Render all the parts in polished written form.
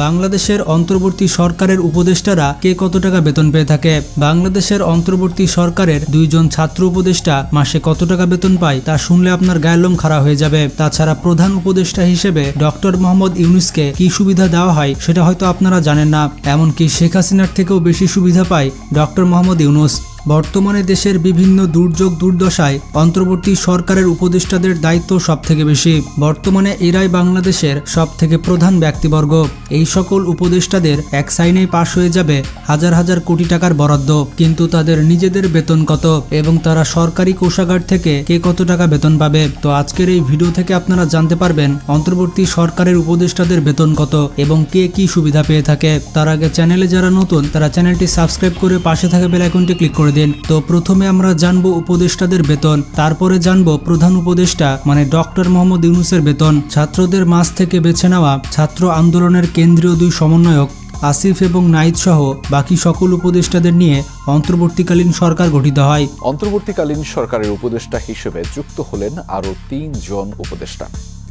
বাংলাদেশের অন্তর্বর্তী সরকারের উপদেষ্টারা কে কত টাকা বেতন পেয়ে থাকে? বাংলাদেশের অন্তর্বর্তী সরকারের দুইজন ছাত্র উপদেষ্টা মাসে কত টাকা বেতন পায় তা শুনলে আপনার গায়ের লোম খাড়া হয়ে যাবে। তাছাড়া প্রধান উপদেষ্টা হিসেবে ডক্টর মোহাম্মদ ইউনূসকে কি সুবিধা দেওয়া হয় সেটা হয়তো আপনারা জানেন না। এমনকি শেখ হাসিনার থেকেও বেশি সুবিধা পায় ডক্টর মোহাম্মদ ইউনূস। বর্তমানে দেশের বিভিন্ন দুর্যোগ দুর্দশায় অন্তর্বর্তী সরকারের উপদেষ্টাদের দায়িত্ব সবথেকে বেশি। বর্তমানে এরাই বাংলাদেশের সবথেকে প্রধান ব্যক্তিবর্গ। এই সকল উপদেষ্টাদের এক সাইনেই পাশ হয়ে যাবে হাজার হাজার কোটি টাকার বরাদ্দ, কিন্তু তাদের নিজেদের বেতন কত এবং তারা সরকারি কোষাগার থেকে কে কত টাকা বেতন পাবে। তো আজকের এই ভিডিও থেকে আপনারা জানতে পারবেন অন্তর্বর্তী সরকারের উপদেষ্টাদের বেতন কত এবং কে কি সুবিধা পেয়ে থাকে। তার আগে চ্যানেলে যারা নতুন তারা চ্যানেলটি সাবস্ক্রাইব করে পাশে থাকা বেল আইকনটি ক্লিক করে দিন। তো প্রথমে আমরা জানবো উপদেষ্টাদের বেতন, তারপরে জানবো প্রধান উপদেষ্টা মানে ডক্টর মোহাম্মদ ইউনূসের বেতন। ছাত্রদের মাঝ থেকে বেছে নেওয়া ছাত্র আন্দোলনের কেন্দ্রীয় দুই সমন্বয়ক আসিফ এবং নাহিদ সহ বাকি সকল উপদেষ্টাদের নিয়ে অন্তর্বর্তীকালীন সরকার গঠিত হয়। অন্তর্বর্তীকালীন সরকারের উপদেষ্টা হিসেবে যুক্ত হলেন আরও ৩ জন উপদেষ্টা।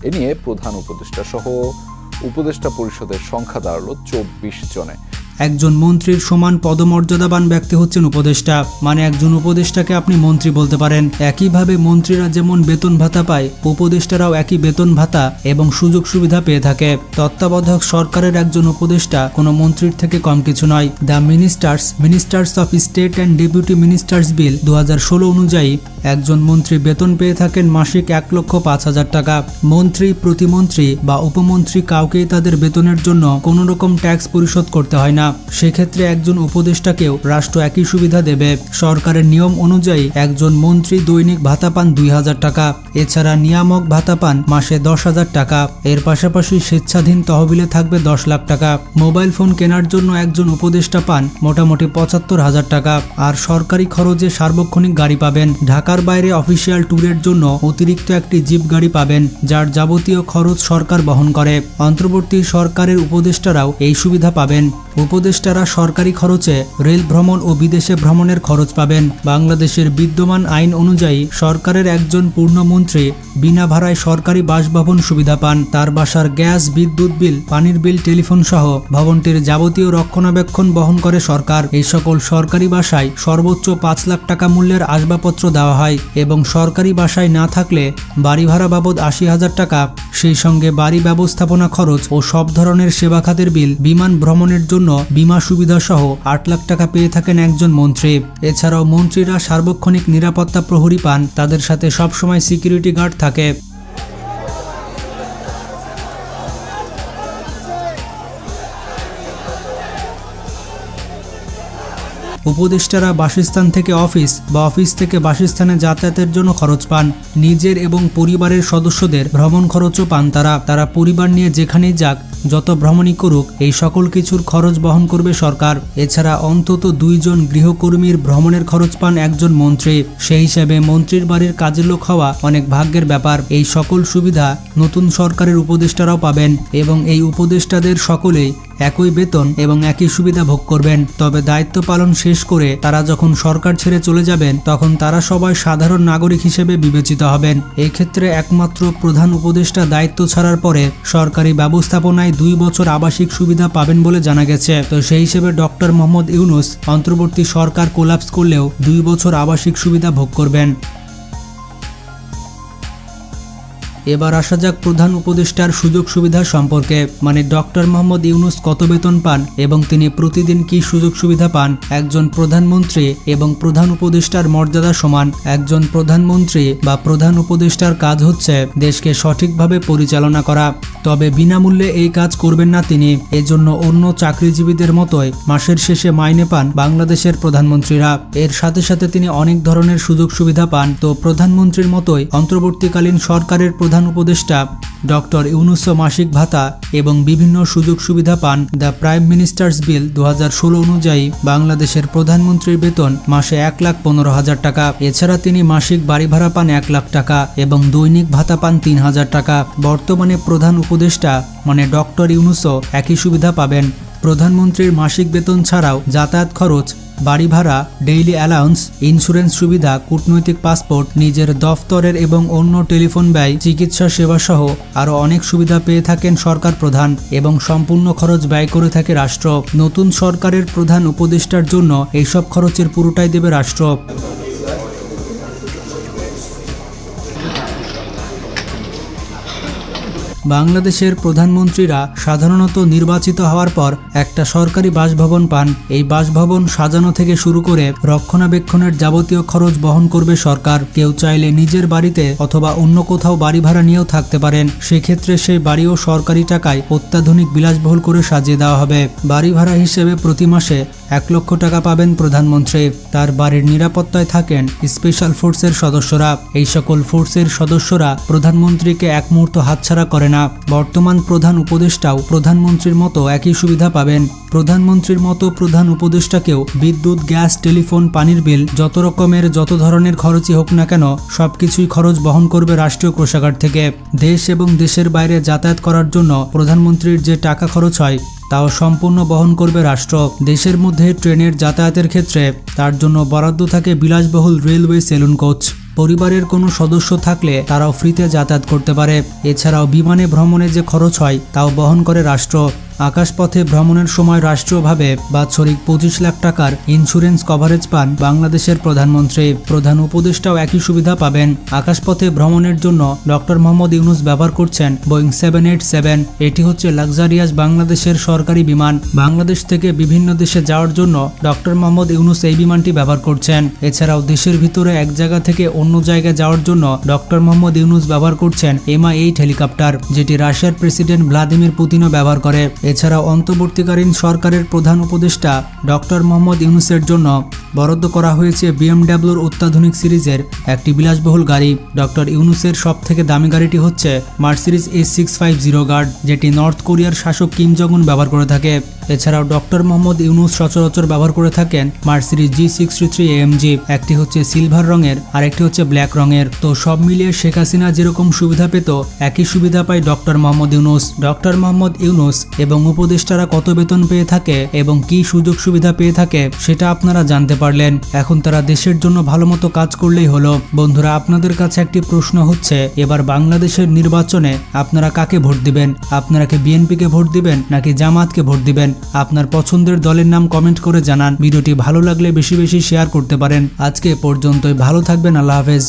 এ নিয়ে প্রধান উপদেষ্টা সহ উপদেষ্টা পরিষদের সংখ্যা দাঁড়ালো ২৪ জনে। একজন মন্ত্রীর সমান পদমর্যাদাবান ব্যক্তি হচ্ছেন উপদেষ্টা, মানে একজন উপদেষ্টাকে আপনি মন্ত্রী বলতে পারেন। একইভাবে মন্ত্রীরা যেমন বেতন ভাতা পায়, উপদেষ্টারাও একই বেতন ভাতা এবং সুযোগ সুবিধা পেয়ে থাকে। তত্ত্বাবধায়ক সরকারের একজন উপদেষ্টা কোনো মন্ত্রীর থেকে কম কিছু নয়। The ministers of state and deputy ministers bill ২০১৬ অনুযায়ী একজন মন্ত্রী বেতন পেয়ে থাকেন মাসিক ১,৫,০০০ টাকা। মন্ত্রী, প্রতিমন্ত্রী বা উপমন্ত্রী কাউকেই তাদের বেতনের জন্য কোনো রকম ট্যাক্স পরিশোধ করতে হয় না। সেক্ষেত্রে একজন উপদেষ্টাকেও রাষ্ট্র একই সুবিধা দেবে। সরকারের নিয়ম অনুযায়ী একজন মন্ত্রী দৈনিক ভাতা পান ২,০০০ টাকা। এছাড়া নিয়ামক ভাতা পান মাসে ১০,০০০ টাকা। এর পাশাপাশি স্বেচ্ছাধীন তহবিলে থাকবে ১০ লাখ টাকা। মোবাইল ফোন কেনার জন্য একজন উপদেষ্টা পান মোটামুটি ৭৫,০০০ টাকা। আর সরকারি খরচে সার্বক্ষণিক গাড়ি পাবেন। ঢাকার বাইরে অফিসিয়াল ট্যুরের জন্য অতিরিক্ত একটি জিপ গাড়ি পাবেন, যার যাবতীয় খরচ সরকার বহন করে। অন্তর্বর্তী সরকারের উপদেষ্টারাও এই সুবিধা পাবেন। উপদেষ্টারা সরকারি খরচে রেল ভ্রমণ ও বিদেশে ভ্রমণের খরচ পাবেন। বাংলাদেশের বিদ্যমান আইন অনুযায়ী সরকারের একজন পূর্ণমন্ত্রী বিনা ভাড়ায় সরকারি বাসভবন সুবিধা পান। তার বাসার গ্যাস, বিদ্যুৎ বিল, পানির বিল, টেলিফোন সহ ভবনটির যাবতীয় রক্ষণাবেক্ষণ বহন করে সরকার। এই সকল সরকারি বাসায় সর্বোচ্চ ৫ লাখ টাকা মূল্যের আসবাবপত্র দেওয়া হয় এবং সরকারি বাসায় না থাকলে বাড়ি ভাড়া বাবদ ৮০,০০০ টাকা, সেই সঙ্গে বাড়ি ব্যবস্থাপনা খরচ ও সব ধরনের সেবা খাতের বিল, বিমান ভ্রমণের জন্য বীমা সুবিধা সহ ৮ লাখ টাকা পেয়ে থাকেন একজন মন্ত্রী। এছাড়াও মন্ত্রীরা সার্বক্ষণিক নিরাপত্তা প্রহরী পান, তাদের সাথে সবসময় সিকিউরিটি গার্ড থাকে। উপদেষ্টারা বাসস্থান থেকে অফিস বা অফিস থেকে বাসস্থানে যাতায়াতের জন্য খরচ পান। নিজের এবং পরিবারের সদস্যদের ভ্রমণ খরচও পান তারা পরিবার নিয়ে যেখানেই যাক, যত ভ্রমণই করুক, এই সকল কিছুর খরচ বহন করবে সরকার। এছাড়া অন্তত ২ জন গৃহকর্মীর ভ্রমণের খরচ পান একজন মন্ত্রী। সেই হিসাবে মন্ত্রীর বাড়ির কাজের লোক হওয়া অনেক ভাগ্যের ব্যাপার। এই সকল সুবিধা নতুন সরকারের উপদেষ্টারাও পাবেন এবং এই উপদেষ্টাদের সকলেই একই বেতন এবং একই সুবিধা ভোগ করবেন। তবে দায়িত্ব পালন শেষ করে তারা যখন সরকার ছেড়ে চলে যাবেন, তখন তারা সবাই সাধারণ নাগরিক হিসেবে বিবেচিত হবেন। এক্ষেত্রে একমাত্র প্রধান উপদেষ্টা দায়িত্ব ছাড়ার পরে সরকারি ব্যবস্থাপনায় ২ বছর আবাসিক সুবিধা পাবেন বলে জানা গেছে। তো সেই হিসেবে ডক্টর মোহাম্মদ ইউনূস অন্তর্বর্তী সরকার কোলাপস করলেও ২ বছর আবাসিক সুবিধা ভোগ করবেন। এবার আসা যাক প্রধান উপদেষ্টার সুযোগ সুবিধা সম্পর্কে, মানে ডক্টর মোহাম্মদ ইউনূস কত বেতন পান এবং তিনি প্রতিদিন কি সুযোগ সুবিধা পান। একজন প্রধানমন্ত্রী এবং প্রধান উপদেষ্টার মর্যাদা সমান। একজন প্রধানমন্ত্রী বা প্রধান উপদেষ্টার কাজ হচ্ছে দেশকে সঠিকভাবে পরিচালনা করা, তবে বিনামূল্যে এই কাজ করবেন না তিনি। এজন্য অন্য চাকরিজীবীদের মতোই মাসের শেষে মাইনে পান বাংলাদেশের প্রধানমন্ত্রীরা। এর সাথে সাথে তিনি অনেক ধরনের সুযোগ সুবিধা পান। তো প্রধানমন্ত্রীর মতোই অন্তর্বর্তীকালীন সরকারের প্রধান উপদেষ্টা ডক্টর ইউনূসও মাসিক ভাতা এবং বিভিন্ন সুযোগ সুবিধা পান। দ্য প্রাইম মিনিস্টার্স বিল ২০১৬ অনুযায়ী বাংলাদেশের প্রধানমন্ত্রীর বেতন মাসে ১,১৫,০০০ টাকা। এছাড়া তিনি মাসিক বাড়ি ভাড়া পান ১ লাখ টাকা এবং দৈনিক ভাতা পান ৩,০০০ টাকা। বর্তমানে প্রধান উপদেষ্টা মানে ডক্টর ইউনূসও একই সুবিধা পাবেন। প্রধানমন্ত্রীর মাসিক বেতন ছাড়াও যাতায়াত খরচ বাড়ি ভাড়া, ডেইলি অ্যালাউন্স, ইন্স্যুরেন্স সুবিধা, কূটনৈতিক পাসপোর্ট, নিজের দফতরের এবং অন্য টেলিফোন ব্যয়, চিকিৎসা সেবা সহ আরও অনেক সুবিধা পেয়ে থাকেন সরকার প্রধান এবং সম্পূর্ণ খরচ ব্যয় করে থাকে রাষ্ট্র। নতুন সরকারের প্রধান উপদেষ্টার জন্য এইসব খরচের পুরোটাই দেবে রাষ্ট্র। বাংলাদেশের প্রধানমন্ত্রীরা সাধারণত নির্বাচিত হওয়ার পর একটা সরকারি বাসভবন পান। এই বাসভবন সাজানো থেকে শুরু করে রক্ষণাবেক্ষণের যাবতীয় খরচ বহন করবে সরকার। কেউ চাইলে নিজের বাড়িতে অথবা অন্য কোথাও বাড়ি ভাড়া নিয়েও থাকতে পারেন। সেক্ষেত্রে সেই বাড়িও সরকারি টাকায় অত্যাধুনিক বিলাসবহুল করে সাজিয়ে দেওয়া হবে। বাড়ি ভাড়া হিসেবে প্রতি মাসে 1 লক্ষ টাকা পাবেন প্রধানমন্ত্রী। তার বাড়ির নিরাপত্তায় থাকেন স্পেশাল ফোর্সের সদস্যরা। এই সকল ফোর্সের সদস্যরা প্রধানমন্ত্রীকে এক মুহূর্ত হাতছাড়া করে না। বর্তমান প্রধান উপদেষ্টাও প্রধানমন্ত্রীর মতো একই সুবিধা পাবেন। প্রধানমন্ত্রীর মতো প্রধান উপদেষ্টাকেও বিদ্যুৎ, গ্যাস, টেলিফোন, পানির বিল, যত ধরনের খরচই হোক না কেন সবকিছুই খরচ বহন করবে রাষ্ট্রীয় কোষাগার থেকে। দেশ এবং দেশের বাইরে যাতায়াত করার জন্য প্রধানমন্ত্রীর যে টাকা খরচ হয় তাও সম্পূর্ণ বহন করবে রাষ্ট্র। দেশের মধ্যে ট্রেনের যাতায়াতের ক্ষেত্রে তার জন্য বরাদ্দ থাকে বিলাসবহুল রেলওয়ে সেলুন কোচ। পরিবারের কোনো সদস্য থাকলে তারাও ফ্রিতে যাতায়াত করতে পারে। এছাড়াও বিমানে ভ্রমণে যে খরচ হয় তাও বহন করে রাষ্ট্র। আকাশপথে ভ্রমণের সময় রাষ্ট্রীয়ভাবে বাৎসরিক 25 লাখ টাকার ইন্স্যুরেন্স কভারেজ পান বাংলাদেশের প্রধানমন্ত্রী। প্রধান উপদেষ্টাও একই সুবিধা পাবেন। আকাশপথে ভ্রমণের জন্য ডক্টর মোহাম্মদ ইউনূস ব্যবহার করছেন বোয়িং 787। এটি হচ্ছে লাক্সারিয়াস বাংলাদেশের সরকারি বিমান। বাংলাদেশ থেকে বিভিন্ন দেশে যাওয়ার জন্য ডক্টর মোহাম্মদ ইউনূস এই বিমানটি ব্যবহার করছেন। এছাড়াও দেশের ভিতরে এক জায়গা থেকে অন্য জায়গায় যাওয়ার জন্য ডক্টর মোহাম্মদ ইউনূস ব্যবহার করছেন MI-8 হেলিকপ্টার, যেটি রাশিয়ার প্রেসিডেন্ট ভ্লাদিমির পুতিনও ব্যবহার করে। এছাড়াও অন্তর্বর্তীকালীন সরকারের প্রধান উপদেষ্টা ডক্টর মোহাম্মদ ইউনূসের জন্য বরাদ্দ করা হয়েছে বিএমডাব্লিউর অত্যাধুনিক সিরিজের একটি বিলাসবহুল গাড়ি। ডক্টর ইউনূসের সবথেকে দামি গাড়িটি হচ্ছে মার্সিডিজ S650 গার্ড, যেটি নর্থ কোরিয়ার শাসক কিম জং উন ব্যবহার করে থাকে। এছাড়াও ডক্টর মোহাম্মদ ইউনূস সচরাচর ব্যবহার করে থাকেন মার্সিডিজ G63 AMG। একটি হচ্ছে সিলভার রঙের আর একটি হচ্ছে ব্ল্যাক রঙের। তো সব মিলিয়ে শেখ হাসিনা যেরকম সুবিধা পেত একই সুবিধা পায় ডক্টর মোহাম্মদ ইউনূস। ডক্টর মোহাম্মদ ইউনূস এবং উপদেষ্টারা কত বেতন পেয়ে থাকে এবং কি সুযোগ সুবিধা পেয়ে থাকে সেটা আপনারা জানতে পারলেন। এখন তারা দেশের জন্য ভালো মতো কাজ করলেই হলো। বন্ধুরা, আপনাদের কাছে একটি প্রশ্ন হচ্ছে, এবার বাংলাদেশের নির্বাচনে আপনারা কাকে ভোট দিবেন? আপনারা কি বিএনপিকে ভোট দিবেন নাকি জামাতকে ভোট দিবেন? আপনার পছন্দের দলের নাম কমেন্ট করে জানান। ভিডিওটি ভালো লাগলে বেশি বেশি শেয়ার করতে পারেন। আজকে পর্যন্তই। ভালো থাকবেন। আল্লাহ হাফেজ।